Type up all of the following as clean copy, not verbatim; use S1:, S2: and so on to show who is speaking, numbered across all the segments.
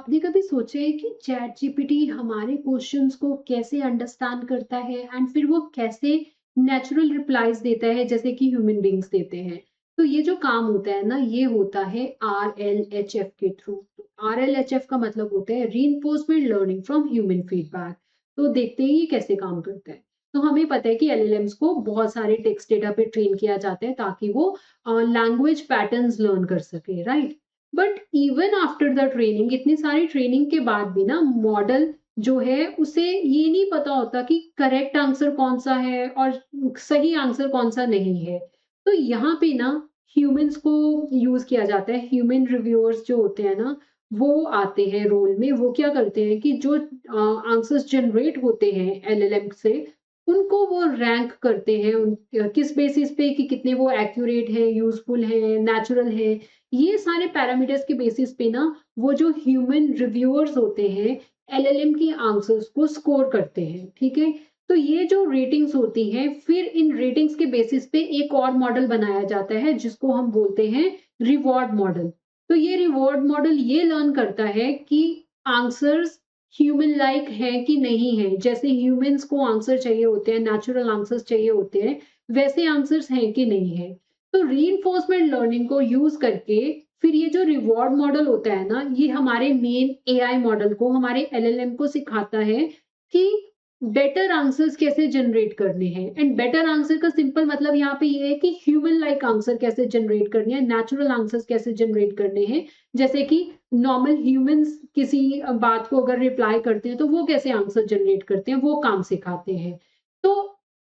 S1: आपने कभी सोचा है कि चैट जीपीटी हमारे क्वेश्चंस को कैसे अंडरस्टैंड करता है एंड फिर वो कैसे नेचुरल रिप्लाईज देता है जैसे कि ह्यूमन बींग्स देते हैं। तो ये जो काम होता है ना, ये होता है RLHF के थ्रू। RLHF का मतलब होता है reinforcement learning from human feedback. तो देखते हैं ये कैसे काम करता है। तो हमें पता है कि एलएलएम्स को बहुत सारे टेक्स्ट डेटा पे ट्रेन किया जाता है ताकि वो लैंग्वेज पैटर्न्स लर्न कर सके, right. But even after the training, इतनी सारी ट्रेनिंग के बाद भी ना मॉडल जो है उसे ये नहीं पता होता कि करेक्ट आंसर कौन सा है और सही आंसर कौन सा नहीं है। तो यहाँ पे ना ह्यूमंस को यूज किया जाता है। ह्यूमन रिव्यूअर्स जो होते हैं ना, वो आते हैं रोल में। वो क्या करते हैं कि जो आंसर्स जनरेट होते हैं एलएलएम से, उनको वो रैंक करते हैं किस बेसिस पे कि कितने वो एक्यूरेट है, यूजफुल है, नेचुरल है। ये सारे पैरामीटर्स के बेसिस पे ना वो जो ह्यूमन रिव्यूअर्स होते हैं एलएलएम की आंसर्स को स्कोर करते हैं, ठीक है। तो ये जो रेटिंग्स होती हैं, फिर इन रेटिंग्स के बेसिस पे एक और मॉडल बनाया जाता है जिसको हम बोलते हैं रिवॉर्ड मॉडल। तो ये रिवॉर्ड मॉडल ये लर्न करता है कि आंसर्स ह्यूमन लाइक है कि नहीं है। जैसे ह्यूमंस को आंसर चाहिए होते हैं, नेचुरल आंसर्स चाहिए होते हैं, वैसे आंसर्स हैं कि नहीं है। तो रीइंफोर्समेंट लर्निंग को यूज करके फिर ये जो रिवॉर्ड मॉडल होता है ना, ये हमारे मेन एआई मॉडल को, हमारे एलएलएम को सिखाता है कि बेटर आंसर्स कैसे जनरेट करने हैं। एंड बेटर आंसर का सिंपल मतलब यहाँ पे ये है कि ह्यूमन लाइक आंसर कैसे जनरेट करने हैं, नेचुरल आंसर्स कैसे जनरेट करने हैं। जैसे कि नॉर्मल ह्यूमंस किसी बात को अगर रिप्लाई करते हैं तो वो कैसे आंसर जनरेट करते हैं, वो काम सिखाते हैं। तो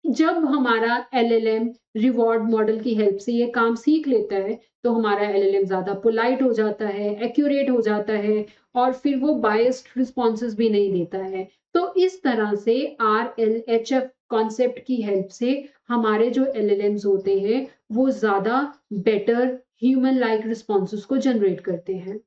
S1: जब हमारा एलएलएम रिवॉर्ड मॉडल की हेल्प से ये काम सीख लेता है, तो हमारा एलएलएम ज्यादा पोलाइट हो जाता है, एक्यूरेट हो जाता है, और फिर वो बायस्ड रिस्पॉन्सेज भी नहीं देता है। तो इस तरह से RLHF कॉन्सेप्ट की हेल्प से हमारे जो एलएलएम्स होते हैं वो ज्यादा बेटर ह्यूमन लाइक रिस्पॉन्सेज को जनरेट करते हैं।